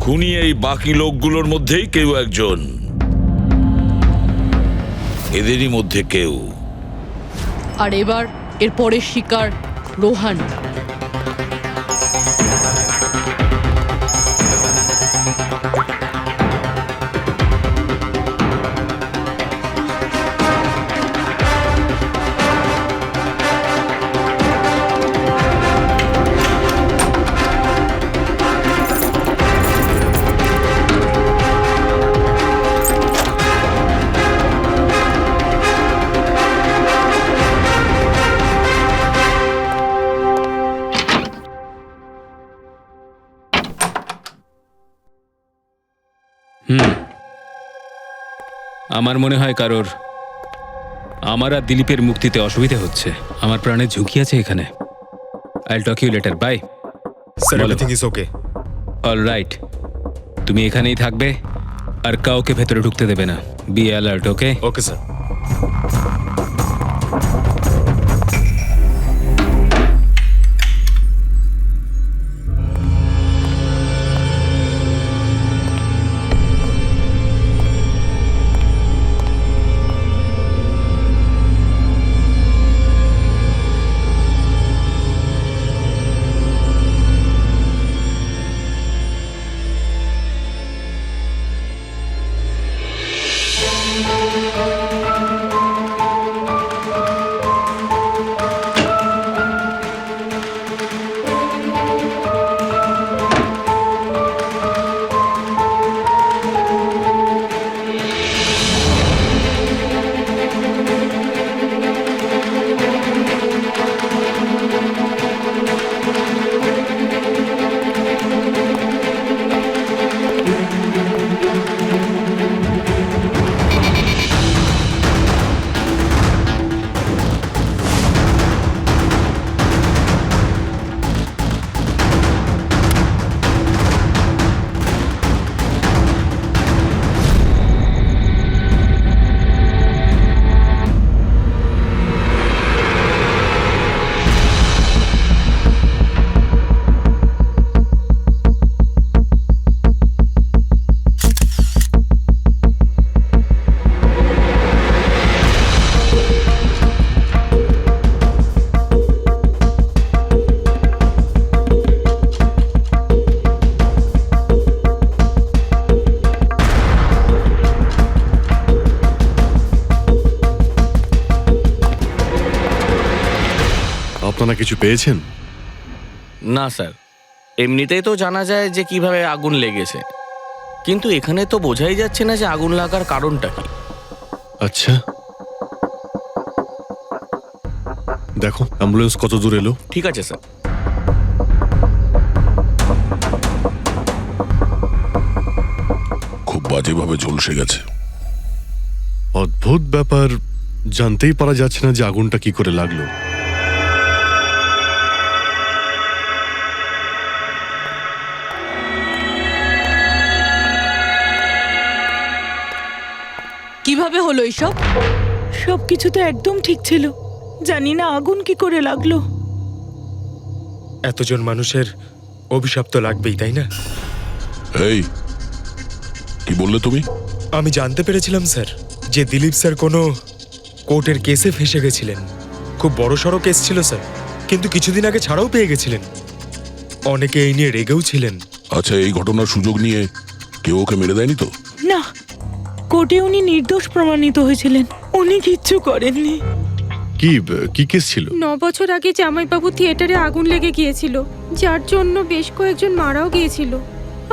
খুনি এই বাকি লোকগুলোর মধ্যেই কেউ একজন, এদেরই মধ্যে কেউ। আর এবার এর পরের শিকার রোহান। আমার মনে হয় কারোর আমার আর দিলীপের মুক্তিতে অসুবিধা হচ্ছে। আমার প্রাণের ঝুঁকি আছে এখানে। I'll talk you later, bye. Sir, everything is okay. All right, তুমি এখানেই থাকবে আর কাউকে ভেতরে ঢুকতে দেবে না। Be alert, okay? Okay sir. আপনারা কিছু পেয়েছেন? না স্যার, এমনিতেই তো জানা যায় যে কিভাবে আগুন লেগেছে, কিন্তু এখানে তো বোঝাই যাচ্ছে না যে আগুন লাগার কারণটা কি। আচ্ছা, দেখো অ্যাম্বুলেন্স কত দূর এলো। ঠিক আছে স্যার। খুব বাজেভাবে ঝলসে গেছে। অদ্ভুত ব্যাপার, জানতেই পারা যাচ্ছে না যে আগুনটা কি করে লাগলো। কিভাবে হলো এইসব? সবকিছু তো একদম ঠিক ছিল, জানি না আগুন কি করে লাগলো। এতজন মানুষের অভিশাপ তো লাগবেই, তাই না? এই, কি বললে তুমি? আমি জানতে পেরেছিলাম স্যার যে দিলীপ স্যার কোনো কোর্টের কেসে ফেঁসে গেছিলেন। খুব বড়সড় কেস ছিল স্যার, কিন্তু কিছুদিন আগে ছাড়াও পেয়ে গেছিলেন। অনেকে এই নিয়ে রেগেও ছিলেন। আচ্ছা, এই ঘটনার সুযোগ নিয়ে কেউ ওকে মেরে দেয়নি তো? না, কোর্টে উনি নির্দোষ প্রমাণিত হয়েছিলেন, উনি কিচ্ছু করেননি। কি কি কেস ছিল? 9 বছর আগে জামাইবাবু থিয়েটারে আগুন লেগে গিয়েছিল, যার জন্য বেশ কয়েকজন মারাও গিয়েছিল,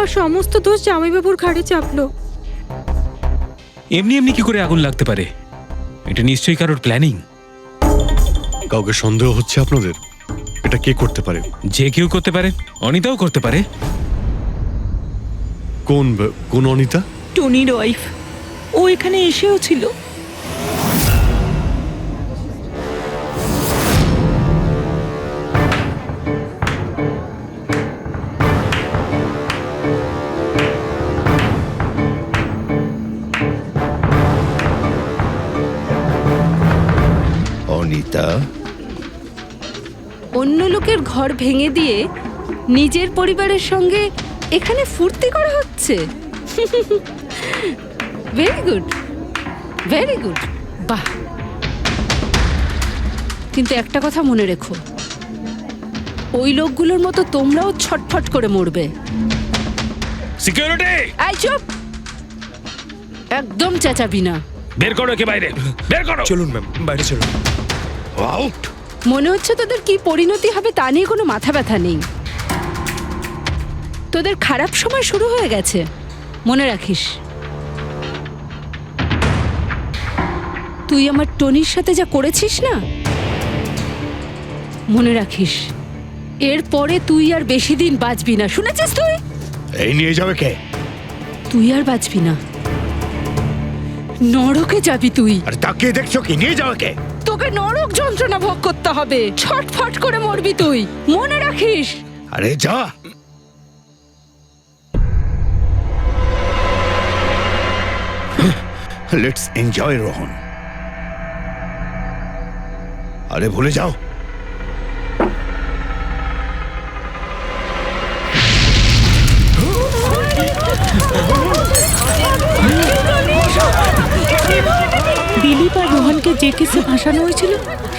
আর সমস্ত দোষ জামাইবাবুর ঘাড়ে চাপলো। এমনি এমনি কি করে আগুন লাগতে পারে? এটা নিশ্চয়ই কারোর প্ল্যানিং। কাউকে সন্দেহ হচ্ছে আপনাদের? এটা কে করতে পারে? যে কেউ করতে পারে, অনিতাও করতে পারে। কোন অনিতা? টনির ওয়াইফ, ও এখানে এসেও ছিল। অনিতা, অন্য লোকের ঘর ভেঙে দিয়ে নিজের পরিবারের সঙ্গে এখানে ফুর্তি করা হচ্ছে। ভেরি গুড, ভেরি গুড, বাহ। কিন্তু একটা কথা মনে রেখো, ওই লোকগুলোর মতো তোমরাও ছটফট করে মরবে। সিকিউরিটি, এই চুপ, একদম চেঁচাবি না। বের করো একে বাইরে, বের করো। চলুন ম্যাম, বাইরে চলুন। আউট। মনে হচ্ছে তোদের কি পরিণতি হবে তা নিয়ে কোনো মাথা ব্যথা নেই। তোদের খারাপ সময় শুরু হয়ে গেছে, মনে রাখিস। তুই আমার টনির সাথে যা করেছিস না, মনে রাখিস এরপরে তুই আর বেশি দিন বাঁচবি না, শুনেছিস? তুই এই নিয়ে যাবে কে? তুই আর বাঁচবি না, নরকে যাবি তুই। আর তাকে দেখছো কি? নিয়ে যাবে কে? তোকে নরক যন্ত্রণা ভোগ করতে হবে, ছটফট করে মরবি তুই, মনে রাখিস। আরে যা। Let's enjoy Rohan. আরে ভুলে যাও। দিলীপ আর রোহনকে যে কেসে ভাসানো হয়েছিল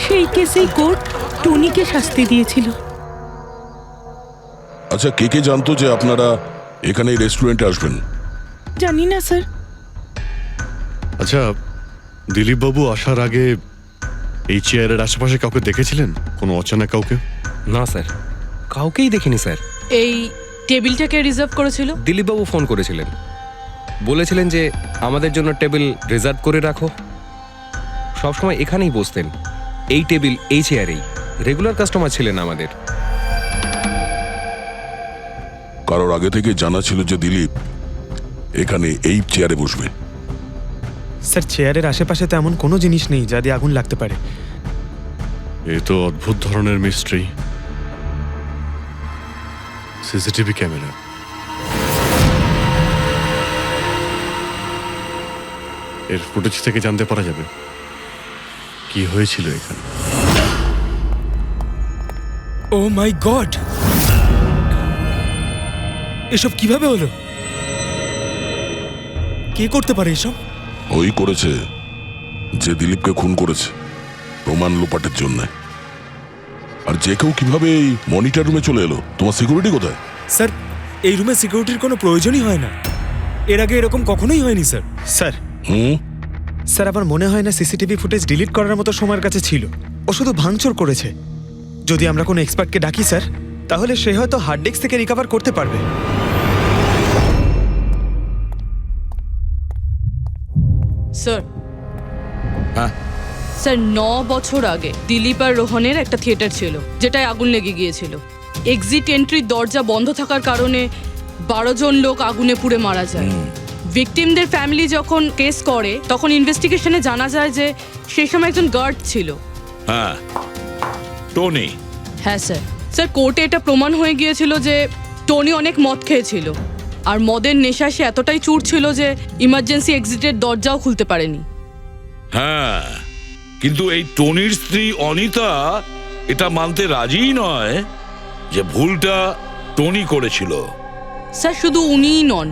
সেই কেসেই কোর্ট টনিকে শাস্তি দিয়েছিল। আচ্ছা, কে কে জানতো যে আপনারা এখানে এই রেস্টুরেন্টে আসবেন? জানি না স্যার। আচ্ছা, দিলীপ বাবু আসার আগে এই চেয়ারের আশেপাশে কাউকে দেখেছিলেন? কোনো অচেনা কাউকে? না স্যার, কাউকেই দেখিনি স্যার। এই টেবিলটাকে রিজার্ভ করেছিল? দিলীপবাবু ফোন করেছিলেন, বলেছিলেন যে আমাদের জন্য টেবিল রিজার্ভ করে রাখো। সবসময় এখানেই বসতেন, এই টেবিল এই চেয়ারেই। রেগুলার কাস্টমার ছিলেন আমাদের। কারোর আগে থেকে জানা ছিল যে দিলীপ এখানে এই চেয়ারে বসবে? স্যার, চেয়ারের আশেপাশে তো এমন কোনো জিনিস নেই যা দিয়ে আগুন লাগতে পারে। এ তো অদ্ভুত ধরনের মিস্ট্রি। CCTV camera. এর ফুটেজ থেকে জানতে পারা যাবে কি হয়েছিল এখানে। ও মাই গড, এসব কিভাবে হলো? কে করতে পারে এসব? ওই করেছে যে দিলীপকে খুন করেছে প্রমাণ লোপাটের জন্য। আর যে কেউ কিভাবে এই মনিটর রুমে চলে এলো? তোমার সিকিউরিটি কোথায়? স্যার, এই রুমে সিকিউরিটির কোনো প্রয়োজনই হয় না। এর আগে এরকম কখনোই হয়নি স্যার। স্যার, স্যার আমার মনে হয় না সিসিটিভি ফুটেজ ডিলিট করার মতো সময়ের কাছে ছিল। ও শুধু ভাঙচুর করেছে। যদি আমরা কোনো এক্সপার্টকে ডাকি স্যার, তাহলে সে হয়তো হার্ড ডিস্ক থেকে রিকভার করতে পারবে। স্যার, হ্যাঁ স্যার 9 বছর আগে দিলীপ আর রোহনের একটা থিয়েটার ছিল যেটায় আগুন লেগে গিয়েছিল। এক্সিট এন্ট্রির দরজা বন্ধ থাকার কারণে 12 জন লোক আগুনে পুড়ে মারা যায়। ভিকটিমদের ফ্যামিলি যখন কেস করে তখন ইনভেস্টিগেশনে জানা যায় যে সেই সময় একজন গার্ড ছিল। হ্যাঁ, টনি। হ্যাঁ স্যার। স্যার, কোর্টে এটা প্রমাণ হয়ে গিয়েছিল যে টনি অনেক মদ খেয়েছিল, আর মদের নেশা সে এতটাই চুর ছিল যে ইমার্জেন্সি এক্সিটের দরজাও খুলতে পারেনি। হ্যাঁ, কিন্তু এই টনির স্ত্রী অনিতা এটা মানতে রাজিই নয় যে ভুলটা টনি করেছিল। স্যার, শুধু উনিই নন,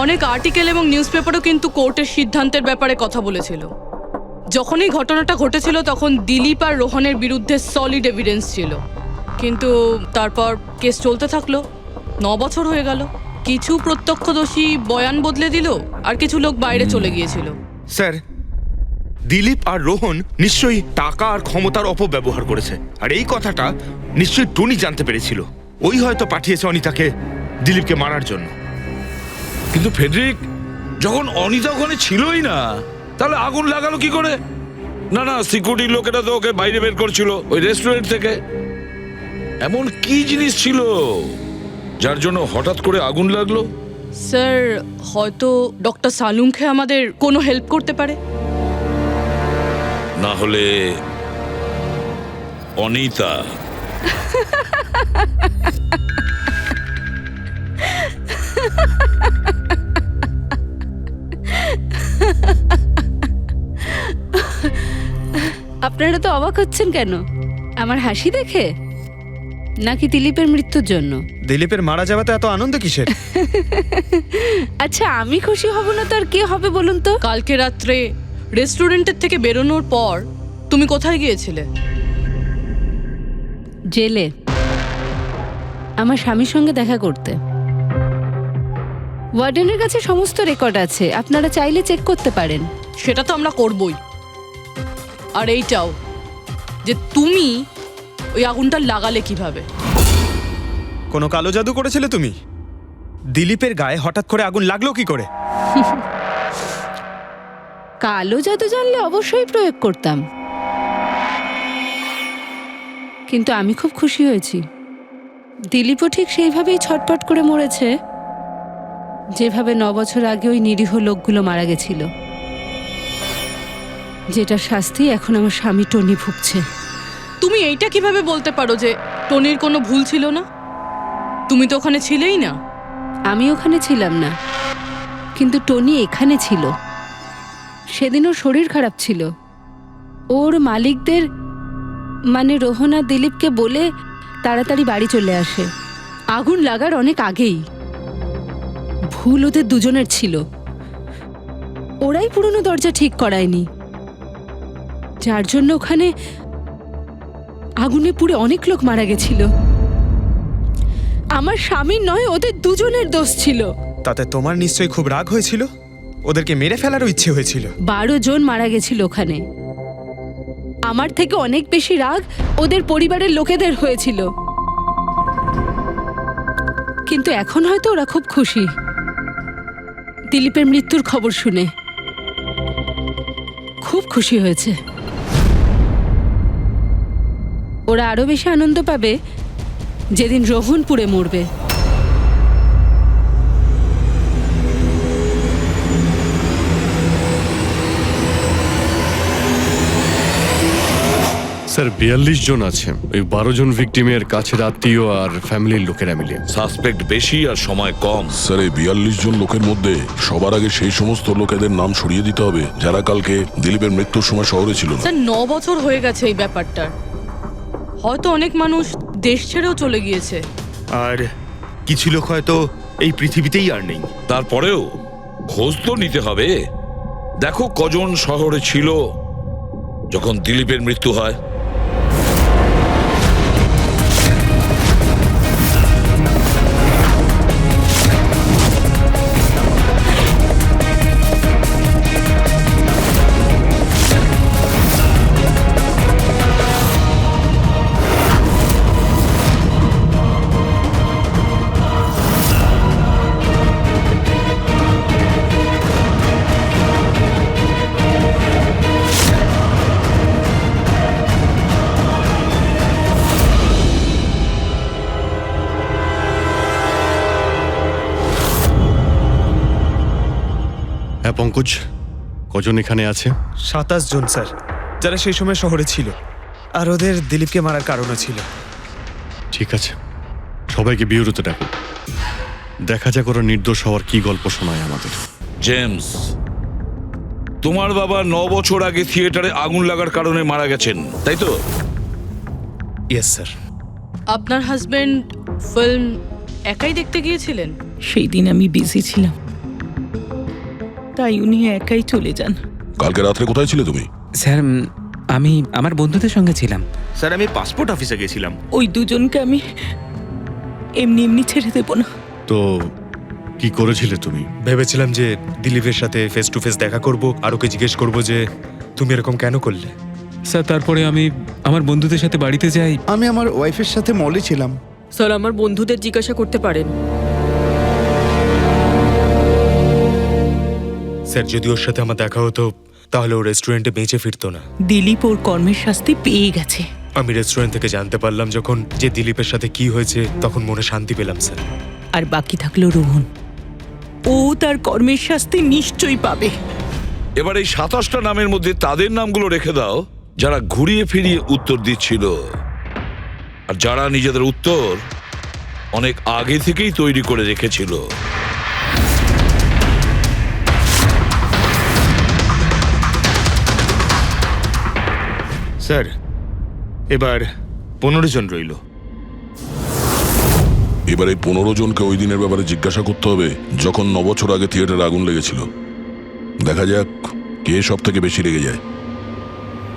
অনেক আর্টিকেল এবং নিউজ পেপারও কিন্তু কোর্টের সিদ্ধান্তের ব্যাপারে কথা বলেছিল। যখন এই ঘটনাটা ঘটেছিল তখন দিলীপ আর রোহনের বিরুদ্ধে সলিড এভিডেন্স ছিল, কিন্তু তারপর কেস চলতে থাকলো। 9 বছর হয়ে গেল। কিছু প্রত্যক্ষদর্শী বয়ান বদলে দিল, আর কিছু লোক বাইরে চলে গিয়েছিল। স্যার, দিলীপ আর রোহন নিশ্চয়ই টাকা আর ক্ষমতার অপব্যবহার করেছে, আর এই কথাটা নিশ্চয়ই টনি জানতে পেরেছিল। ওই হয়তো পাঠিয়েছে অনিতাকে দিলীপকে মারার জন্য। কিন্তু ফেডরিক, যখন অনিতা ওখানে ছিলই না, তাহলে আগুন লাগালো কি করে? না না, সিকিউরিটির লোকেরা তো ওকে বাইরে বের করছিল ওই রেস্টুরেন্ট থেকে। এমন কি জিনিস ছিল যার জন্য হঠাৎ করে আগুন লাগলো? স্যার, হয়তো ডক্টর সালুংখে আমাদের কোনো হেল্প করতে পারে। না হলে অনিতা। আপনারা তো অবাক হচ্ছেন কেন আমার হাসি দেখে? নাকি দিলীপের মৃত্যুর জন্য? দিলীপের মারা যাওয়াতে এত আনন্দ কিসের? আচ্ছা, আমি খুশি হব না তো আর কে হবে বলুন তো? কালকে রাত্রে রেস্টুরেন্টের থেকে বেরোনোর পর তুমি কোথায় গিয়েছিলে? জেলে আমার স্বামীর সঙ্গে দেখা করতে। ওয়ার্ডেনের কাছে সমস্ত রেকর্ড আছে, আপনারা চাইলে চেক করতে পারেন। সেটা তো আমরা করবই। আর এইটাও যে তুমি ওই আগুনটা লাগালে কিভাবে? কোনো কালো জাদু করেছিলে তুমি? দিলীপের গায়ে হঠাৎ করে আগুন লাগলো কি করে? কালো জাদু জানলে অবশ্যই প্রয়োগ করতাম, কিন্তু আমি খুব খুশি হয়েছি। দিলীপও ঠিক সেইভাবেই ছটপট করে মরেছে যেভাবে 9 বছর আগে ওই নিরীহ লোকগুলো মারা গেছিল, যেটা শাস্তি এখন আমার স্বামী টনি ভুগছে। তুমি এইটা কিভাবে বলতে পারো যে টনির কোনো ভুল ছিল না? তুমি তো ওখানে ছিলেই না। আমি ওখানে ছিলাম না, কিন্তু টনি এখানে ছিল। সেদিন ওর শরীর খারাপ ছিল। ওর মালিকদের মানে রোহন আর দিলীপকে বলে তাড়াতাড়ি বাড়ি চলে আসে। আগুন লাগার অনেক আগেই। ভুল ওদের দুজনের ছিল। ওরাই পুরনো দরজা ঠিক করায়নি, যার জন্য ওখানে আগুনে পুড়ে অনেক লোক মারা গেছিল। আমার স্বামীর নয়, ওদের দুজনের দোষ ছিল। তাতে তোমার নিশ্চয়ই খুব রাগ হয়েছিল, ওদেরকে মেরে ফেলারও ইচ্ছে হয়েছিল। 12 জন মারা গেছিল ওখানে। আমার থেকে অনেক বেশি রাগ ওদের পরিবারের লোকেদের হয়েছিল। কিন্তু এখন হয়তো ওরা খুব খুশি দিলীপের মৃত্যুর খবর শুনে। খুব খুশি হয়েছে। ওরা আরো বেশি আনন্দ পাবে যেদিন রোহন পুড়ে মরবে। স্যার 42 জন আছে, ওই 12 জন ভিকটিমের কাছের আত্মীয় আর ফ্যামিলির লোকেরা মিলে। সাসপেক্ট বেশি আর সময় কম। স্যার এই 42 জন লোকের মধ্যে সবার আগে সেই সমস্ত লোকেদের নাম সরিয়ে দিতে হবে যারা কালকে দিলীপের মৃত্যুর সময় শহরে ছিল না। স্যার 9 বছর হয়ে গেছে এই ব্যাপারটার। হয়তো অনেক মানুষ দেশ ছেড়েও চলে গিয়েছে, আর কিছু লোক হয়তো এই পৃথিবীতেই আর নেই। তারপরেও খোঁজ তো নিতে হবে। দেখো কজন শহরে ছিল যখন দিলীপের মৃত্যু হয়। হ্যাঁ পঙ্কজ, কজন এখানে আছে? 27 জন স্যার, যারা সেই সময় শহরে ছিল, আর ওদের দিলীপকে মারার কারণও ছিল। ঠিক আছে, সবাইকে বিউরোতে ডাকুন। দেখা যাক ওরা নির্দোষ হওয়ার কি গল্প শোনায় আমাদের। জেমস, তোমার বাবা 9 বছর আগে থিয়েটারে আগুন লাগার কারণে মারা গেছেন, তাই তো? Yes sir. আপনার হাজবেন্ড ফিল্ম একাই দেখতে গিয়েছিলেন? সেই দিন আমি বিজি ছিলাম, তাই উনি একাই চলে যান। কালকে রাত্রে কোথায় ছিলে তুমি? স্যার আমি আমার বন্ধুদের সঙ্গে ছিলাম। স্যার আমি পাসপোর্ট অফিসে গেছিলাম। ওই দুজনকে আমি এমনি এমনি ছেড়ে দেব না। তো কি করেছিলে তুমি? ভেবেছিলাম যে দিলীপের সাথে ফেস টু ফেস দেখা করব, আর ওকে জিজ্ঞেস করব যে তুমি এরকম কেন করলে। স্যার তারপরে আমি আমার বন্ধুদের সাথে বাড়িতে যাই। আমি আমার ওয়াইফের সাথে মলে ছিলাম। স্যার আমার বন্ধুদের জিজ্ঞাসা করতে পারেন। স্যার যদি ওর সাথে আমার দেখা হতো তাহলে ও রেস্টুরেন্টে বেঁচে ফিরতো না। দিলীপ ওর কর্মের শাস্তি পেয়ে গেছে। আমি রেস্টুরেন্ট থেকে জানতে পারলাম যখন যে দিলীপের সাথে কি হয়েছে, তখন মনে শান্তি পেলাম স্যার। আর বাকি থাকলো রোহন, ও তার কর্মের শাস্তি নিশ্চয়ই পাবে। এবার এই 27টা নামের মধ্যে তাদের নামগুলো রেখে দাও যারা ঘুরিয়ে ফিরিয়ে উত্তর দিচ্ছিল, আর যারা নিজেদের উত্তর অনেক আগে থেকেই তৈরি করে রেখেছিল। স্যার এবার 15 জন রইল। এবার এই 15 জনকে ওই দিনের ব্যাপারে জিজ্ঞাসা করতে হবে যখন 9 বছর আগে থিয়েটারে আগুন লেগেছিল। দেখা যাক কে সব থেকে বেশি রেগে যায়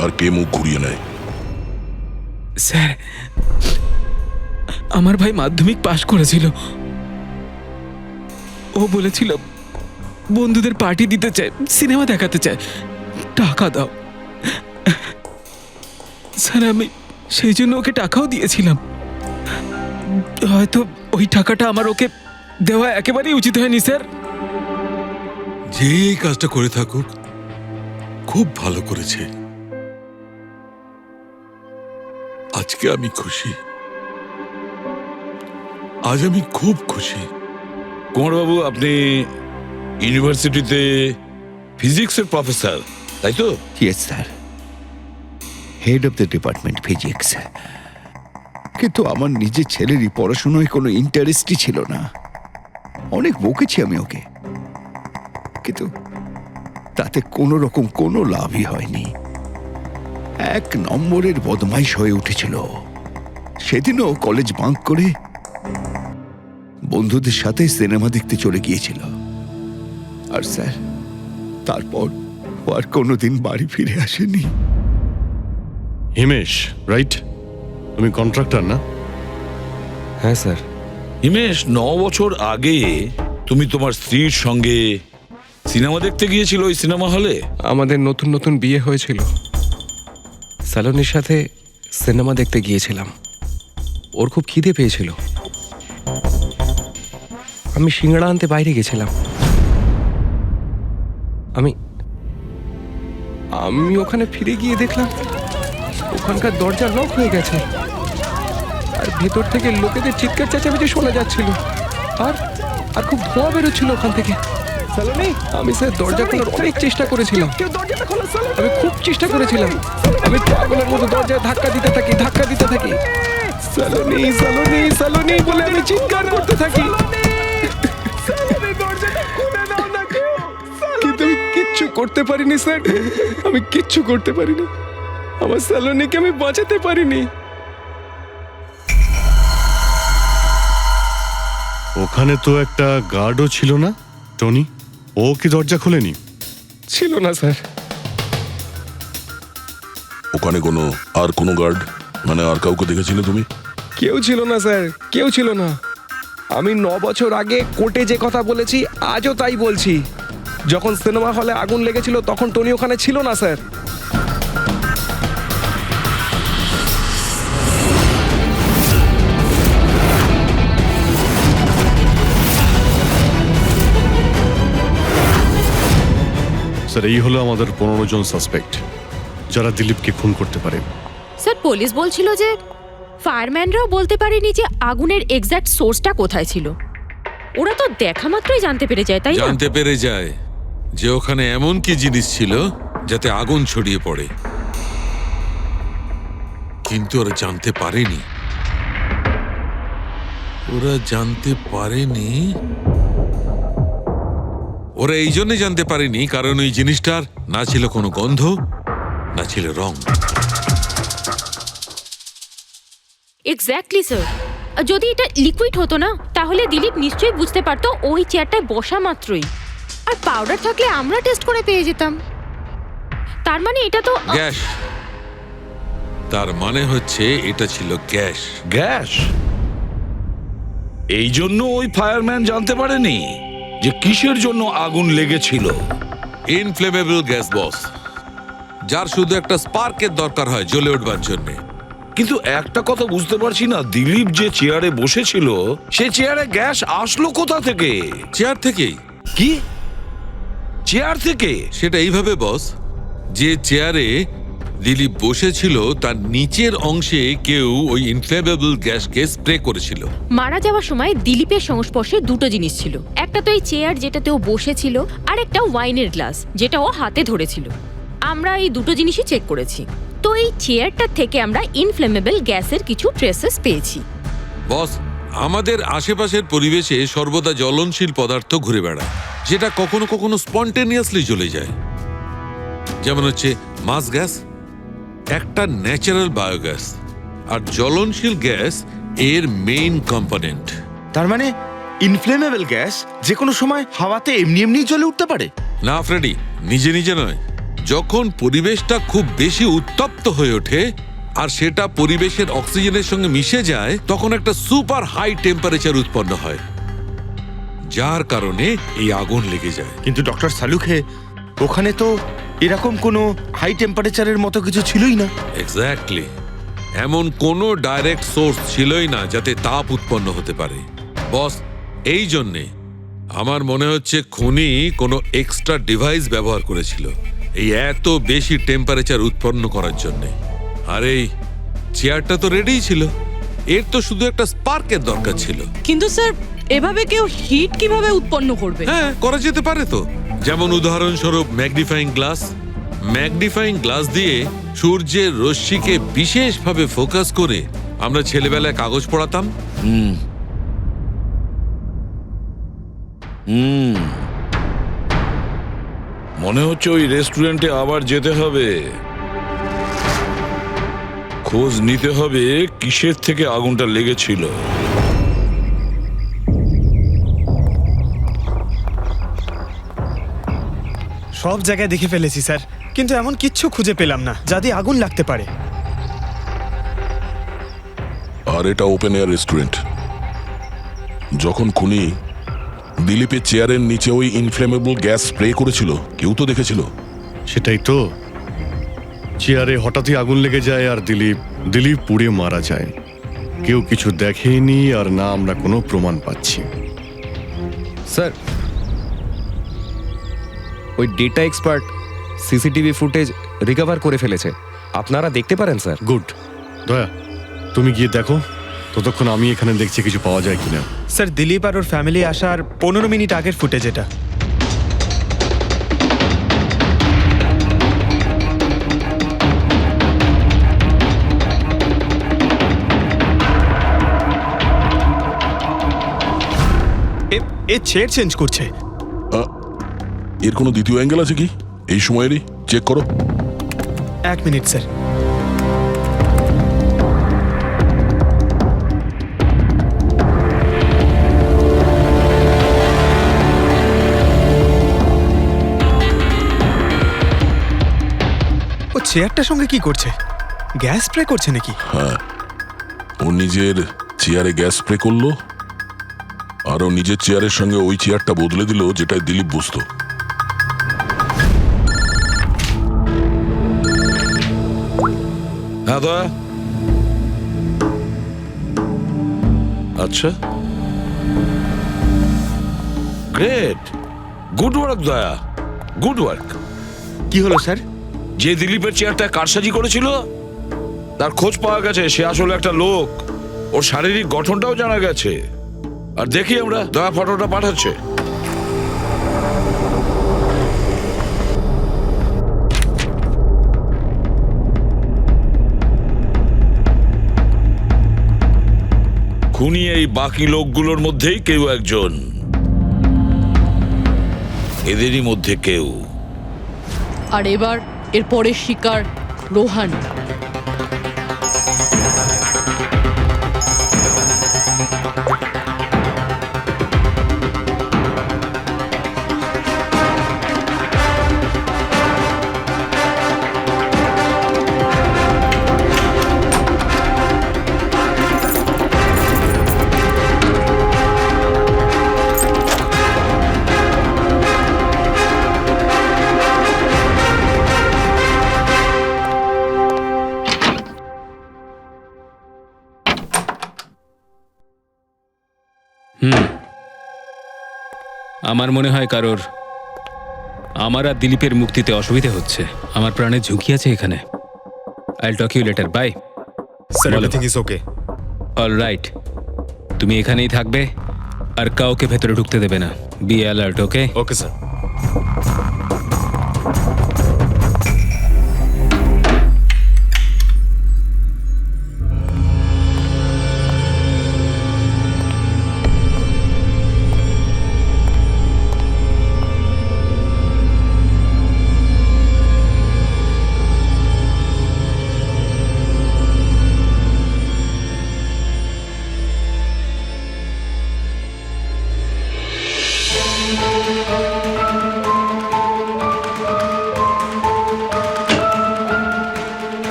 আর কে মুখ ঘুরিয়ে নেয়। স্যার, আমার ভাই মাধ্যমিক পাশ করেছিল। ও বলেছিল বন্ধুদের পার্টি দিতে চায়, সিনেমা দেখাতে চায়, টাকা দাও। স্যার, আমি সেই জন্য ওকে টাকাও দিয়েছিলাম। হয়তো ওই টাকাটা আমার ওকে দেওয়া একেবারেই উচিত হয়নি স্যার। যে এই কাজটা করে থাকুক খুব ভালো করেছে। আজকে আমি খুশি, আজ আমি খুব খুশি। কুমারবাবু, আপনি ইউনিভার্সিটিতে ফিজিক্সের প্রফেসর, তাই তো? Yes sir, head of the department physics. কিন্তু আমার নিজের ছেলেরই পড়াশোনায় কোনো ইন্টারেস্টই ছিল না। অনেক বকেছি আমি ওকে, কিন্তু তাতে কোনো রকম কোনো লাভই হয়নি। 1 নম্বরের বদমাইশ হয়ে উঠেছিল। সেদিনও কলেজ বাঙ্ক করে বন্ধুদের সাথে সিনেমা দেখতে চলে গিয়েছিল। আর স্যার, তারপর ও আর কোনোদিন বাড়ি ফিরে আসেনি। হিমেশ, রাইট? তুমি কন্ট্রাক্টর না? হ্যাঁ স্যার। হিমেশ, 9 বছর আগে তুমি তোমার স্ত্রীর সঙ্গে সিনেমা দেখতে গিয়েছিল ওই সিনেমা হলে? আমাদের নতুন নতুন বিয়ে হয়েছিল, স্যালোনির সাথে সিনেমা দেখতে গিয়েছিলাম। ওর খুব খিদে পেয়েছিল, আমি সিঙ্গাড়া আনতে বাইরে গেছিলাম। আমি আমি ওখানে ফিরে গিয়ে দেখলাম ওখানকার দরজা লক হয়ে গেছে, আর ভেতর থেকে লোকেদের চিৎকার চেঁচামেচি শোনা যাচ্ছিল, আর আর খুব ধোঁয়া বেরোচ্ছিল ওখান থেকে। আমি স্যার দরজা খোলার অনেক চেষ্টা করেছিলাম, আমি খুব চেষ্টা করেছিলাম। আমি পাগলের মতো দরজায় ধাক্কা দিতে থাকি। সালোনি, সালোনি, সালোনি বলে আমি চিৎকার করতে থাকি, কিন্তু আমি কিচ্ছু করতে পারিনি স্যার। আমি কিচ্ছু করতে পারিনি, আমার সালোনিকে আমি বাঁচাতে পারিনি। ওখানে তো একটা গার্ডও ছিল না, টনি? ও কি দরজা খোলেনি? ছিল না স্যার। ওখানে কোনো গার্ড, মানে আর কাউকে দেখেছিলে তুমি? কেউ ছিল না স্যার, কেউ ছিল না। আমি 9 বছর আগে কোর্টে যে কথা বলেছি আজও তাই বলছি। যখন সিনেমা হলে আগুন লেগেছিল তখন টনি ওখানে ছিল না স্যার। স্যার, এই হলো আমাদের 15 জন সাসপেক্ট যারা দিলীপকে খুন করতে পারে। স্যার, পুলিশ বলছিল যে ফায়ারম্যানরাও বলতে পারেনি যে আগুনের এক্স্যাক্ট সোর্সটা কোথায় ছিল। ওরা তো দেখা মাত্রই জানতে পেরে যায়, তাই না? জানতে পেরে যায় যে ওখানে এমন কি জিনিস ছিল যাতে আগুন ছড়িয়ে পড়ে, কিন্তু ওরা জানতে পারেনি। ওরা এই জন্য জানতে পারেনি কারণ ওই জিনিসটার না ছিল কোনো গন্ধ, না ছিল রং। Exactly sir. যদি এটা লিকুইড হতো না তাহলে দিলীপ নিশ্চয়ই বুঝতে পারতো ওই চেয়ারটায় বসা মাত্রই। আর পাউডার থাকলে আমরা টেস্ট করে পেয়ে যেতাম। তার মানে এটা তো গ্যাস। তার মানে হচ্ছে এটা ছিল গ্যাস। গ্যাস? এই জন্য ওই ফায়ারম্যান জানতে পারেনি যে কিসের জন্য আগুন লেগেছিল। ইনফ্লেমেবল গ্যাস বস, যার শুধু একটা স্পার্কের দরকার হয় জ্বলে উঠবার জন্য। কিন্তু একটা কথা বুঝতে পারছি না, দিলীপ যে চেয়ারে বসেছিল সেই চেয়ারে গ্যাস আসলো কোথা থেকে? চেয়ার থেকেই। কি চেয়ার থেকে? সেটা এইভাবে বস, যে চেয়ারে দিলীপ বসেছিল তার নিচের অংশে কেউ ওই ইনফ্লেমেবল গ্যাসকে স্প্রে করেছিল। মারা যাওয়ার সময় দিলীপের সংস্পর্শে দুটো জিনিস ছিল। একটা তো এই চেয়ার যেটাতে ও বসেছিল, আর একটা ওয়াইনের গ্লাস যেটা ও হাতে ধরেছিল। আমরা এই দুটো জিনিসই চেক করেছি। তো এই চেয়ারটা থেকে আমরা ইনফ্লেমেবল গ্যাসের কিছু ট্রেসেস পেয়েছি। বস, আমাদের আশেপাশের পরিবেশে সর্বদা জ্বলনশীল পদার্থ ঘুরে বেড়ায়, যেটা কখনো কখনো স্পন্টেনিয়াসলি জ্বলে যায়। যেমন হচ্ছে মাস গ্যাস, একটা ন্যাচারাল বায়োগ্যাস, আর জ্বলনশীল গ্যাস এর মেইন কম্পোনেন্ট। তার মানে ইনফ্লেমেবল গ্যাস যে কোনো সময় হাওয়াতে এমনি এমনি জ্বলে উঠতে পারে? না ফ্রেডি, নিজে নিজে নয়। যখন পরিবেশটা খুব বেশি উত্তপ্ত হয়ে ওঠে আর সেটা পরিবেশের অক্সিজেনের সঙ্গে মিশে যায়, তখন একটা সুপার হাই টেম্পারেচার উৎপন্ন হয়, যার কারণে এই আগুন লেগে যায়। কিন্তু ডক্টর সালুখে, ওখানে তো এরকম কোনো হাই টেম্পারেচারের মতো কিছু ছিলই না। এক্স্যাক্টলি, এমন কোনো ডাইরেক্ট সোর্স ছিলই না যাতে তাপ উৎপন্ন হতে পারে। বস, এই জন্যে আমার মনে হচ্ছে খুনি কোনো এক্সট্রা ডিভাইস ব্যবহার করেছিল এই এত বেশি টেম্পারেচার উৎপন্ন করার জন্য। আর এই চেয়ারটা তো রেডিই ছিল, এর তো শুধু একটা স্পার্কের দরকার ছিল। কিন্তু স্যার, এভাবে কেউ হিট কিভাবে উৎপন্ন করবে? হ্যাঁ, করা যেতে পারে তো। যেমন উদাহরণস্বরূপ ম্যাগনিফাইং গ্লাস। ম্যাগনিফাইং গ্লাস দিয়ে সূর্যের রশ্মিকে বিশেষভাবে ফোকাস করে আমরা ছেলেবেলায় কাগজ পড়াতাম। মনে হচ্ছে ওই রেস্টুরেন্টে আবার যেতে হবে, খোঁজ নিতে হবে কিসের থেকে আগুনটা লেগেছিল। সব জায়গায় দেখে ফেলেছি স্যার, কিন্তু এমন কিচ্ছু খুঁজে পেলাম না যাতে আগুন লাগতে পারে। আর এটা ওপেন এয়ার রেস্টুরেন্ট। যখন খুনি দিলীপের চেয়ারের নিচে ওই ইনফ্লেমেবল গ্যাস স্প্রে করেছিল, কেউ তো দেখেছিল। সেটাই তো, চেয়ারে হঠাৎই আগুন লেগে যায় আর দিলীপ পুড়ে মারা যায়। কেউ কিছু দেখেনি, আর না আমরা কোনো প্রমাণ পাচ্ছি। স্যার, ওই data expert CCTV footage recover করে ফেলেছে, আপনারা দেখতে পারেন স্যার। গুড। দয়া, তুমি গিয়ে দেখো, ততক্ষণ আমি এখানে দেখছি কিছু পাওয়া যায় কিনা। স্যার, দিলীপ আর ওর ফ্যামিলি আসার 15 মিনিট আগের ফুটেজ এটা। এ চেয়ার চেঞ্জ করছে। এর কোনো দ্বিতীয় অ্যাঙ্গেল আছে কি এই সময়েরই? চেক করো। 1 মিনিট স্যার। ও চেয়ারটার সঙ্গে কি করছে? গ্যাস স্প্রে করছে নাকি? হ্যাঁ, ও নিজের চেয়ারে গ্যাস স্প্রে করলো, আর ও নিজের চেয়ারের সঙ্গে ওই চেয়ারটা বদলে দিল যেটায় দিলীপ বসতো। হ্যাঁ দয়া। আচ্ছা, গ্রেট, গুড ওয়ার্ক দয়া, গুড ওয়ার্ক। কি হলো স্যার? যে দিলীপের চেয়ারটা কারসাজি করেছিল তার খোঁজ পাওয়া গেছে। সে আসলে একটা লোক, ওর শারীরিক গঠনটাও জানা গেছে। আর দেখি আমরা, দয়া ফটোটা পাঠাচ্ছে। খুনি এই বাকি লোকগুলোর মধ্যেই কেউ একজন, এদেরই মধ্যে কেউ। আর এবার এর পরের শিকার রোহান। আমার মনে হয় কারোর আমার আর দিলীপের মুক্তিতে অসুবিধা হচ্ছে। আমার প্রাণের ঝুঁকি আছে এখানে। I'll talk you later, bye. Sir, everything is okay. All right, তুমি এখানেই থাকবে আর কাউকে ভেতরে ঢুকতে দেবে না। Be alert, okay? Okay sir.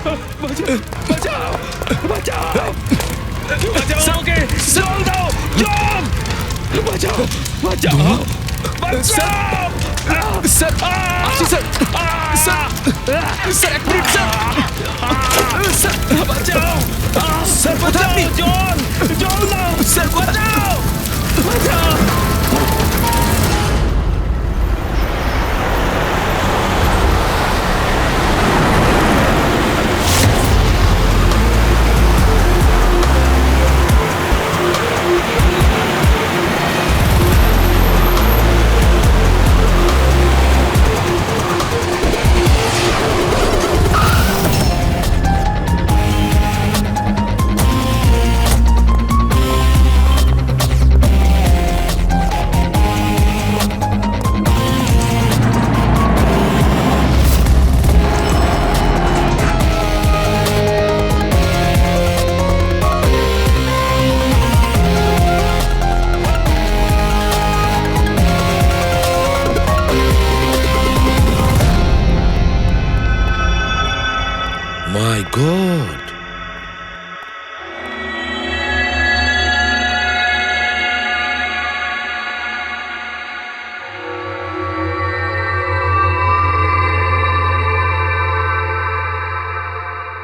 বাঁচাও বাঁচাও বাঁচাও ওকে জল দাও জল বাঁচাও বাঁচাও বাঁচাও স্যার স্যার স্যার স্যার এক মিনিট স্যার বাঁচাও স্যার কোথায় আপনি? জল জল দাও স্যার বাঁচাও বাঁচাও My God!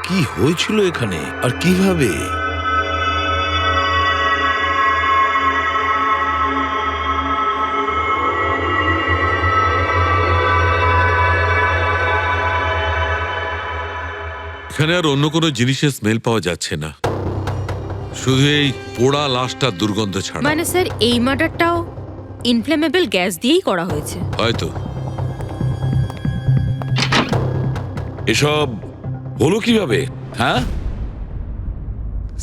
কি হয়েছিল এখানে আর কিভাবে? এখানে আর অন্য কোনো জিনিসের স্মেল পাওয়া যাচ্ছে না, শুধু এই পোড়া লাশটার দুর্গন্ধ ছাড়া। মানে স্যার এই মার্ডারটাও ইনফ্লেমেবল গ্যাস দিয়েই করা হয়েছে হয়তো। এসব হলো কিভাবে? হ্যাঁ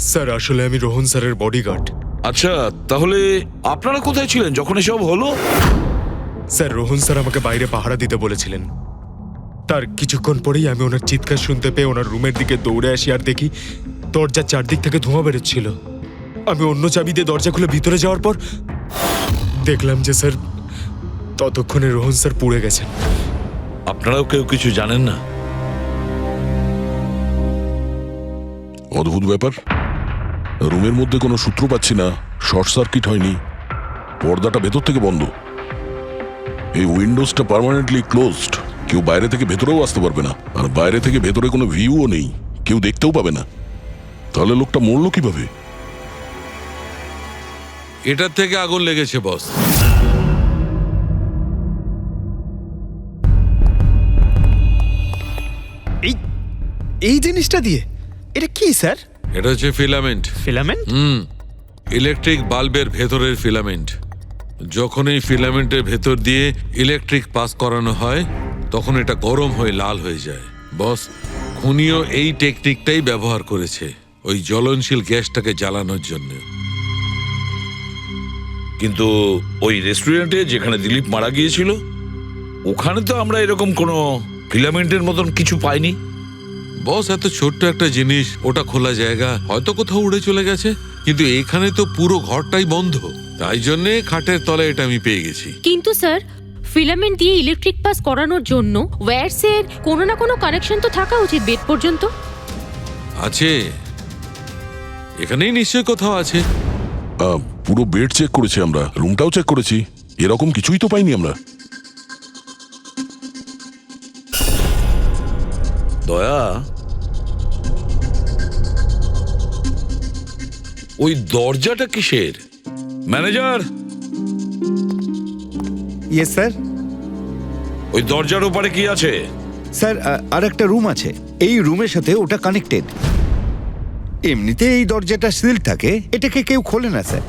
স্যার আসলে আমি রোহন স্যারের বডিগার্ড। আচ্ছা, তাহলে আপনারা কোথায় ছিলেন যখন এসব হলো? স্যার রোহন স্যার আমাকে বাইরে পাহারা দিতে বলেছিলেন। তার কিছুক্ষণ পরেই আমি ওনার চিৎকার শুনতে পেয়ে ওনার রুমের দিকে দৌড়ে আসি আর দেখি দরজার চারদিক থেকে ধোঁয়া বেরোচ্ছিল। আমি অন্য চাবি দিয়ে দরজা খুলে ভিতরে যাওয়ার পর দেখলাম যে স্যার ততক্ষণে রোহন স্যার পুড়ে গেছেন। আপনারাও কেউ কিছু জানেন না? অদ্ভুত ব্যাপার, রুমের মধ্যে কোনো সূত্র পাচ্ছি না, শর্ট সার্কিট হয়নি, পর্দাটা ভেতর থেকে বন্ধ, এই উইন্ডোজটা পার্মানেন্টলি ক্লোজড, কেউ বাইরে থেকে ভেতরেও আসতে পারবে না, আর বাইরে থেকে ভেতরে কোনো ভিউও নেই, কেউ দেখতেও পাবে না। তাহলে লোকটা মরলো কিভাবে? এটার থেকে আগুন লেগেছে বস। এই জিনিসটা দিয়ে এটা কি স্যার? এটা হচ্ছে ফিলামেন্ট। ফিলামেন্ট? ইলেকট্রিক বাল্বের ভেতরের ফিলামেন্ট। যখন এই ফিলামেন্টের ভেতর দিয়ে ইলেকট্রিক পাস করানো হয় তখন এটা গরম হয়ে লাল হয়ে যায়। বস, খুনিও এই টেকনিকটাই ব্যবহার করেছে ওই জ্বলনশীল গ্যাসটাকে জ্বালানোর জন্য। কিন্তু ওই রেস্টুরেন্টে যেখানে দিলীপ মারা গিয়েছিল ওখানে তো আমরা এরকম কোনো ফিলামেন্টের মতন কিছু পাইনি। বস, এত ছোট্ট একটা জিনিস, ওটা খোলা জায়গা, হয়তো কোথাও উড়ে চলে গেছে, কিন্তু এখানে তো পুরো ঘরটাই বন্ধ, তাই জন্যে খাটের তলায় এটা আমি পেয়ে গেছি। কিন্তু স্যার ফিলামেন্ট দিয়ে ইলেকট্রিক পাস করানোর জন্য ওয়্যারসের কোনো না কোনো কানেকশন তো থাকা উচিত বেড পর্যন্ত। আছে, এখানেই নিশ্চয় কোথাও আছে। পুরো বেড চেক করেছি আমরা, রুমটাও চেক করেছি, এরকম কিছুই তো পাইনি আমরা। দয়া, ওই দরজাটা কিসের? Manager, yes sir. ওই দরজার ওপারে কি আছে? স্যার আর একটা রুম আছে, এই রুমের সাথে ওটা কানেক্টেড। এমনিতে এই দরজাটা সিল থাকে, এটাকে কেউ খোলে না স্যার।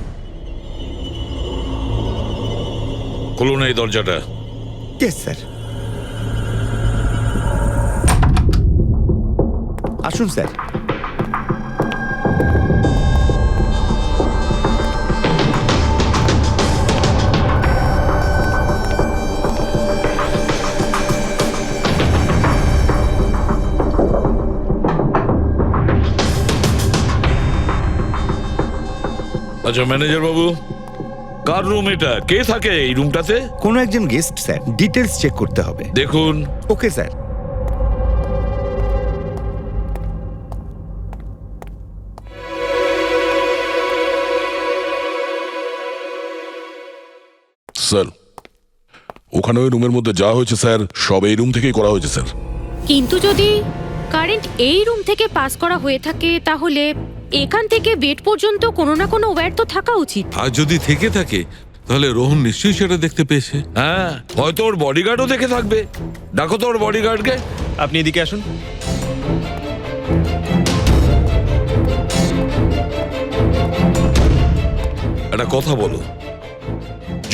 খুলুন এই দরজাটা। Yes sir. আসুন স্যার। আচ্ছা ম্যানেজার বাবু, কার রুম এটা? কে থাকে এই রুমটাতে? কোনো একজন গেস্ট স্যার, ডিটেলস চেক করতে হবে। দেখুন। Okay sir. স্যার ওখানে ওই রুমের মধ্যে যা হয়েছে স্যার সব এই রুম থেকেই করা হয়েছে স্যার। কিন্তু যদি কারেন্ট এই রুম থেকে পাস করা হয়ে থাকে তাহলে এখান থেকে বেড পর্যন্ত কোনো না কোনো ওয়্যার তো থাকা উচিত। আর যদি থেকে থাকে তাহলে রোহন নিশ্চয়ই সেটা দেখতে পেয়েছে। হ্যাঁ, হয়তো ওর বডিগার্ডও দেখে থাকবে। ডাকো তো ওর বডিগার্ডকে। আপনি এদিকে আসুন। একটা কথা বলো,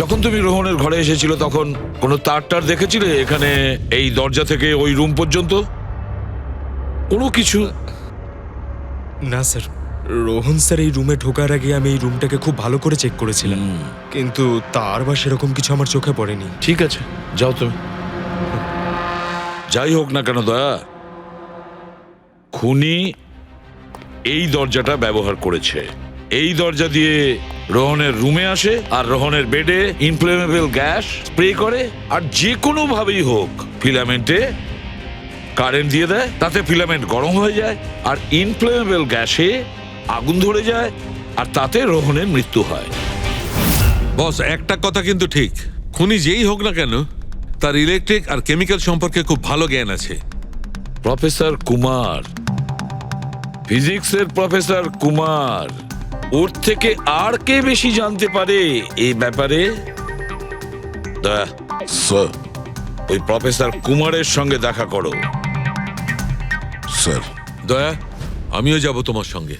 যখন তুমি রোহনের ঘরে এসেছিল তখন কোনো তার দেখেছিলে এখানে এই দরজা থেকে ওই রুম পর্যন্ত? কোনো কিছু? না স্যার, রোহন স্যার এই রুমে ঢোকার আগে আমি এই রুমটাকে খুব ভালো করে চেক করেছিলাম, কিন্তু তার বা সেরকম কিছু আমার চোখে পড়েনি। ঠিক আছে, যাও তুমি। যাই হোক না কেন দয়া, খুনি এই দরজাটা ব্যবহার করেছে। এই দরজা দিয়ে রোহনের রুমে আসে আর রোহনের বেডে ইনফ্লেমেবল গ্যাস স্প্রে করে, আর যে কোনো ভাবেই হোক ফিলামেন্টে কারেন্ট দিয়ে দেয়, তাতে ফিলামেন্ট গরম হয়ে যায় আর ইনফ্লেমেবল গ্যাসে আগুন ধরে যায় আর তাতে রোহনের মৃত্যু হয়। বস, একটা কথা কিন্তু ঠিক, খুনি যেই হোক না কেন তার ইলেকট্রিক আর কেমিক্যাল সম্পর্কে খুব ভালো জ্ঞান আছে। প্রফেসর কুমার, ফিজিক্সের প্রফেসর কুমার, ওর থেকে আর কে বেশি জানতে পারে এই ব্যাপারে? স্যার ওই প্রফেসর কুমারের সঙ্গে দেখা করো। স্যার দয়া, আমিও যাব তোমার সঙ্গে।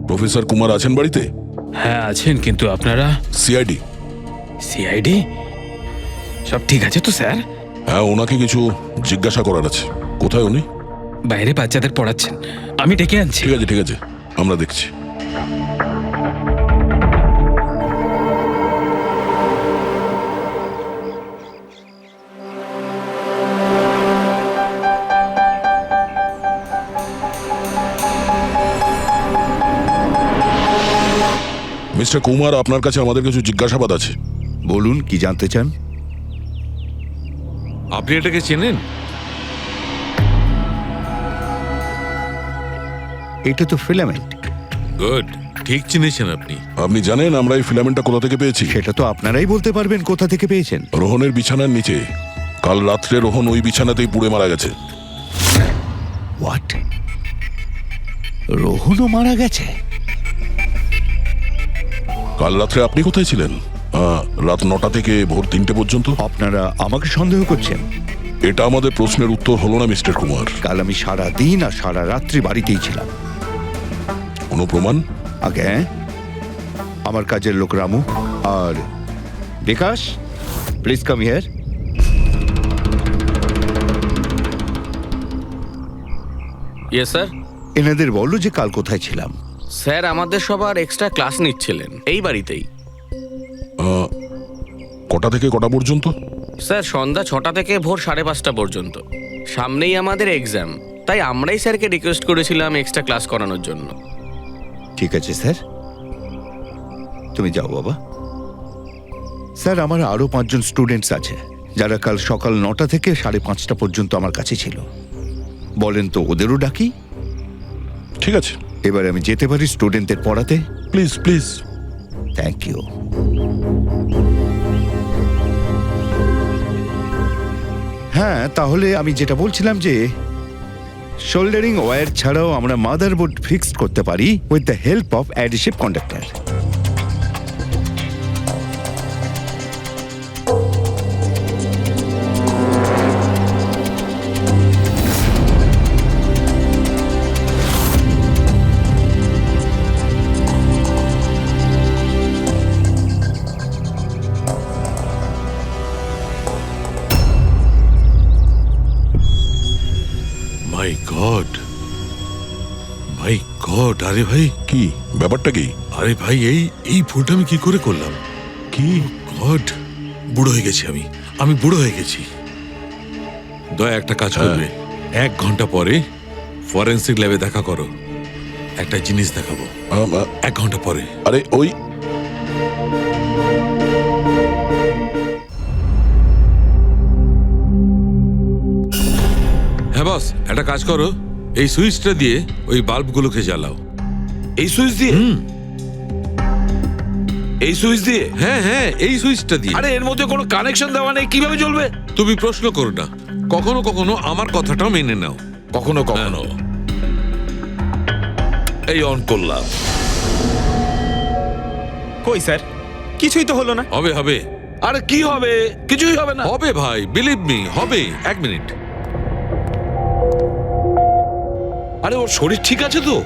প্রফেসর কুমার আছেন বাড়িতে? হ্যাঁ আছেন, কিন্তু আপনারা? সিআইডি। সিআইডি? সব ঠিক আছে তো স্যার? হ্যাঁ, ওনাকে কিছু জিজ্ঞাসা করার আছে। কোথায় উনি? বাইরে বাচ্চাদের পড়াচ্ছেন, আমি ডেকে আনছি। ঠিক আছে ঠিক আছে, আমরা দেখছি। মিস্টার কুমার, আপনার কাছে আমাদের কিছু জিজ্ঞাসাবাদ আছে। বলুন, কি জানতে চান? আপনি এটাকে চেনেন? এটা তো ফিলামেন্ট। গুড, ঠিক চিনেছেন আপনি। আপনি জানেন আমরা এই ফিলামেন্টটা কোথা থেকে পেয়েছি? সেটা তো আপনারাই বলতে পারবেন কোথা থেকে পেয়েছেন। রোহনের বিছানার নিচে। কাল রাত্রে রোহন ওই বিছানাতেই পুড়ে মারা গেছে। হোয়াট? রোহনও মারা গেছে? কাল রাত্রে আপনি কোথায় ছিলেন? রাত 9টা থেকে ভোর 3টে পর্যন্ত। আপনারা আমাকে সন্দেহ করছেন? এটা আমাদের প্রশ্নের উত্তর হলো না মিস্টার কুমার। কাল আমি সারা দিন আর সারা রাত্রি বাড়িতেই ছিলাম। কোনো প্রমাণ? আগে আমার কাজের লোক রামু আর Bikash, please come here. Yes sir. এনাদের বলো যে কাল কোথায় ছিলাম। স্যার, আমাদের সবার এক্সট্রা ক্লাস নিচ্ছিলেন এই বাড়িতেই। কটা থেকে কটা পর্যন্ত? স্যার, সন্ধ্যা 6টা থেকে ভোর 5:30 পর্যন্ত। সামনেই আমাদের এক্সাম, তাই আমরাই স্যারকে রিকোয়েস্ট করেছিলাম এক্সট্রা ক্লাস করানোর জন্য। ঠিক আছে স্যার, তুমি যাও বাবা। স্যার, আমার আরো 5 জন স্টুডেন্টস আছে যারা কাল সকাল 9টা থেকে 5:30 পর্যন্ত আমার কাছে ছিল। বলেন তো ওদেরও ডাকি? ঠিক আছে, এবার আমি যেতে পারি স্টুডেন্টদের পড়াতে? Please please. Thank you. হ্যাঁ, তাহলে আমি যেটা বলছিলাম যে শোল্ডারিং ওয়্যার ছাড়াও আমরা মাদারবোর্ড ফিক্সড করতে পারি with the help of adhesive conductor. My god, my god! আরে ভাই, কি ব্যাপারটা? কি? আরে ভাই, এই ভুলটা আমি কি করে করলাম? কি গড, বুড়ো হয়ে গেছি আমি বুড়ো হয়ে গেছি। দয়া, একটা কাজ করবে, 1 ঘন্টা পরে ফরেন্সিক ল্যাবে দেখা করো। একটা জিনিস দেখাবো। 1 ঘন্টা পরে। আরে ওই বস একটা কাজ করো, এই সুইচটা দিয়ে ওই বাল্বগুলোকে জ্বালাও। এই সুইচ দিয়ে? এই সুইচ দিয়ে? হ্যাঁ হ্যাঁ, এই সুইচটা দিয়ে। আরে এর মধ্যে কোনো কানেকশন দেওয়া নেই, কিভাবে জ্বলবে? তুমি প্রশ্ন করো না, কখনো কখনো আমার কথাটাও মেনে নাও। কখনো কখনো। এই অন করলাম। কই স্যার, কিছুই তো হলো না। হবে হবে। আরে কি হবে? কিছুই হবে না। হবে ভাই, বিলিভ মি, হবে। এক মিনিট। আরে ওর শরীর ঠিক আছে তো?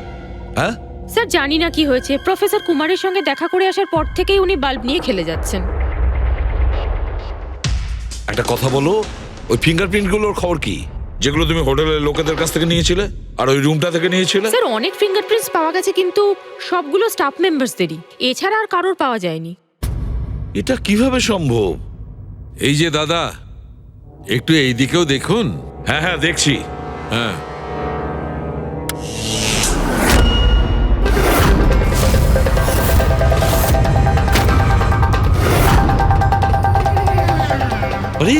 হ্যাঁ স্যার, জানি না কি হয়েছে, প্রফেসর কুমারের সঙ্গে দেখা করে আসার পর থেকেই উনি বাল্ব নিয়ে খেলে যাচ্ছেন। একটা কথা বলো, ওই ফিঙ্গারপ্রিন্ট গুলোর খবর কি, যেগুলো তুমি হোটেলের লোকেদের কাছ থেকে নিয়েছিলে আর ওই রুমটা থেকে নিয়েছিলে? স্যার, অনেক ফিঙ্গারপ্রিন্টস পাওয়া গেছে, কিন্তু সবগুলো স্টাফ মেম্বারসদেরই, এছাড়া আর কারোর পাওয়া যায়নি। এটা কিভাবে সম্ভব? এই যে দাদা, একটু এই দিকেও দেখুন। হ্যাঁ হ্যাঁ দেখছি। হ্যাঁ, আরে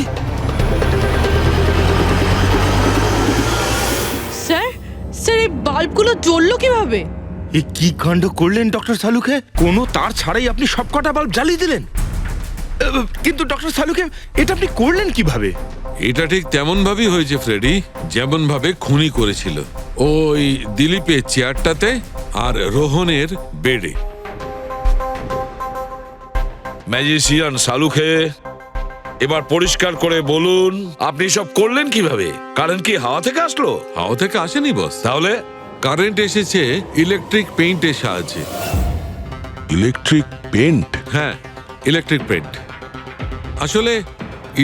স্যার, স্যার এই বাল্বগুলো জ্বললো কিভাবে? এ কি কাণ্ড করলেন ডক্টর সালুকে? কোনো তার ছাড়াই আপনি সবকটা বাল্ব জ্বালিয়ে দিলেন। কিন্তু ডক্টর সালুকে, এটা আপনি করলেন কিভাবে? এটা ঠিক তেমন ভাবেই হয়েছে ফ্রেডি, যেমন ভাবে খুনি করেছিল। ওই দিলীপের চেয়ারটাতে আর রোহনের বেডে। ম্যাজিশিয়ান সালুখে, এবার পরিষ্কার করে বলুন আপনি সব করলেন কিভাবে? কারেন্ট কি হাওয়া থেকে আসলো? হাওয়া থেকে আসেনি বস, তাহলে? কারেন্ট এসেছে ইলেকট্রিক পেইন্টের সাহায্যে। Electric paint? হ্যাঁ, ইলেকট্রিক পেইন্ট। আসলে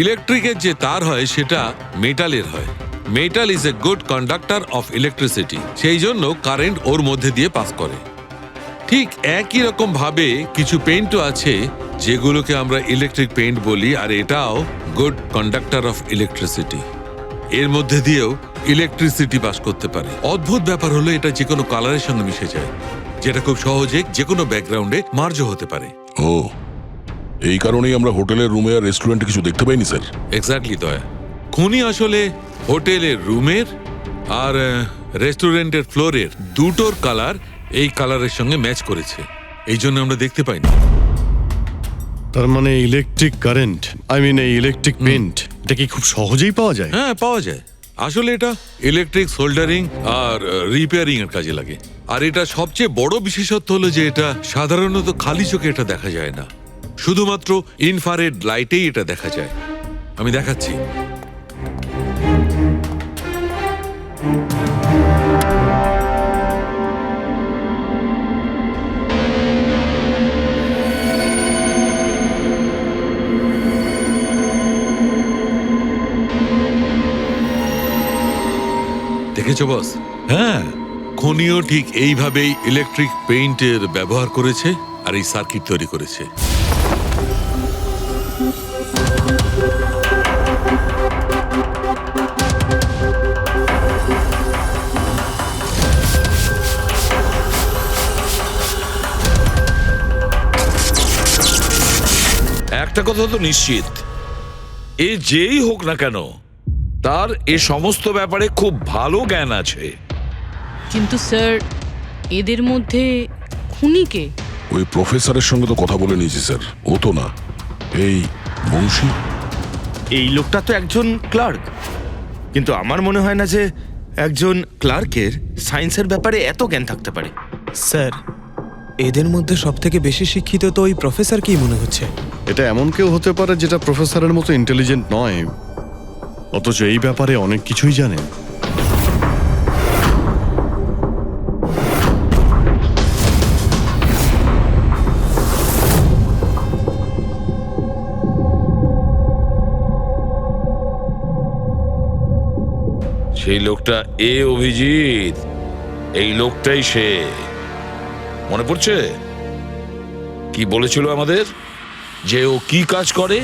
ইলেকট্রিকের যে তার হয় সেটা মেটালের হয়। Metal is a good conductor of electricity, সেই জন্য কারেন্ট ওর মধ্যে দিয়ে পাস করে। ঠিক একই রকম ভাবে কিছু পেইন্টও আছে যেগুলোকে আমরা ইলেকট্রিক পেইন্ট বলি, আর এটাও গুড কন্ডাক্টর অফ ইলেকট্রিসিটি। এর মধ্যে দিয়েও ইলেকট্রিসিটি পাস করতে পারে। অদ্ভুত ব্যাপার হলো এটা যে কোনো কালারের সঙ্গে মিশে যায়, যেটা খুব সহজে যে কোনো ব্যাকগ্রাউন্ডে মার্জ হতে পারে। ও, এই কারণেই আমরা হোটেলের রুমে আর রেস্টুরেন্টে কিছু দেখতে পাইনি স্যার। এক্স্যাক্টলি দয়া। খুনি আসলে হোটেলের রুমের আর রেস্টুরেন্টের ফ্লোরের দুটোর কালার এই কালারের সঙ্গে ম্যাচ করেছে, এই জন্য আমরা দেখতে পাইনি। তার মানে ইলেকট্রিক কারেন্ট, আই মিন এই ইলেকট্রিক পেন্ট, এটা কি খুব সহজেই পাওয়া যায়? হ্যাঁ, পাওয়া যায়। আসলে এটা ইলেকট্রিক সোল্ডারিং আর রিপেয়ারিং এর কাজে লাগে। আর এটা সবচেয়ে বড় বিশেষত্ব হলো যে এটা সাধারণত খালি চোখে এটা দেখা যায় না, শুধুমাত্র ইনফ্রারেড লাইটেই এটা দেখা যায়। আমি দেখাচ্ছি। দেখেছো বস? হ্যাঁ, খনিও ঠিক এইভাবেই ইলেকট্রিক পেইন্টের ব্যবহার করেছে আর এই সার্কিট তৈরি করেছে। একটা কথা তো নিশ্চিত, এ যেই হোক না কেন তার এ সমস্ত ব্যাপারে খুব ভালো জ্ঞান আছে। কিন্তু স্যার, এদের মধ্যে খুনিকে? ওই প্রফেসরের সঙ্গে তো কথা বলে নিয়েছি স্যার, ও তো না। এই বংশী, এই লোকটা তো একজন ক্লার্ক, কিন্তু আমার মনে হয় না যে একজন ক্লার্কের সায়েন্সের ব্যাপারে এত জ্ঞান থাকতে পারে। স্যার, এদের মধ্যে সব থেকে বেশি শিক্ষিত তো ওই প্রফেসর কি মনে হচ্ছে। এটা এমন কেউ হতে পারে যেটা প্রফেসরের মতো ইন্টেলিজেন্ট নয়, অথচ এই ব্যাপারে অনেক কিছুই জানে। সেই লোকটা অভিজিৎ, এই লোকটাই সে। মনে পড়ছে কি বলেছিল আমাদের, যে ও কি কাজ করে?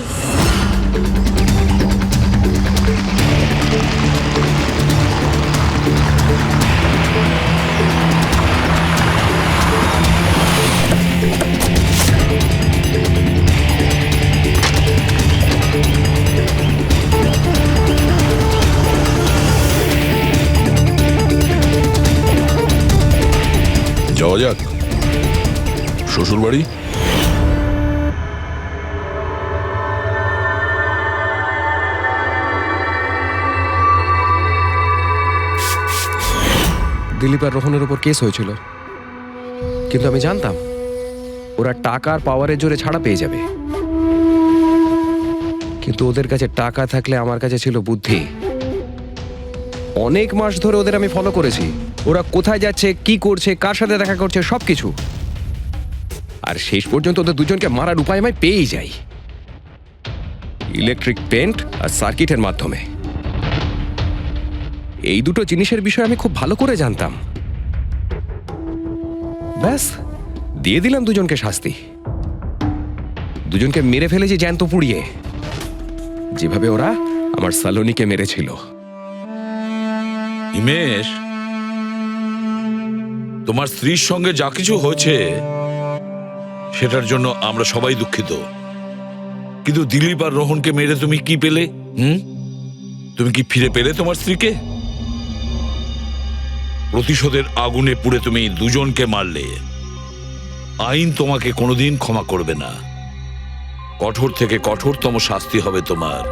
যাওয়া যাক। শ্বশুর বাড়ি? দিলীপ আর রোহনের উপর কেস হয়েছিল, কিন্তু আমি জানতাম ওরা টাকা আর পাওয়ারের জোরে ছাড়া পেয়ে যাবে। কিন্তু ওদের কাছে টাকা থাকলে আমার কাছে ছিল বুদ্ধি। অনেক মাস ধরে ওদের আমি ফলো করেছি, ওরা কোথায় যাচ্ছে, কি করছে, কার সাথে দেখা করছে, সবকিছু। আর শেষ পর্যন্ত ওদের দুজনকে মারার উপায় আমি পেয়েই যাই, ইলেকট্রিক টেন্ট আর সার্কিটের মাধ্যমে। এই দুটো জিনিসের বিষয়ে আমি খুব ভালো করে জানতাম। ব্যাস, দিয়ে দিলাম দুজনকে শাস্তি। দুজনকে মেরে ফেলেছি জ্যান্ত পুড়িয়ে, যেভাবে ওরা আমার সালোনিকে মেরেছিল। হিমেশ, তোমার স্ত্রীর সঙ্গে যা কিছু হয়েছে সেটার জন্য আমরা সবাই দুঃখিত। কিন্তু দিলীপ আর রোহনকে মেরে তুমি কি পেলে? তুমি কি ফিরে পেলে তোমার স্ত্রীকে? প্রতিশোধের আগুনে পুড়ে তুমি দুজনকে মারলে। আইন তোমাকে কোনোদিন ক্ষমা করবে না। কঠোর থেকে কঠোরতম শাস্তি হবে তোমার।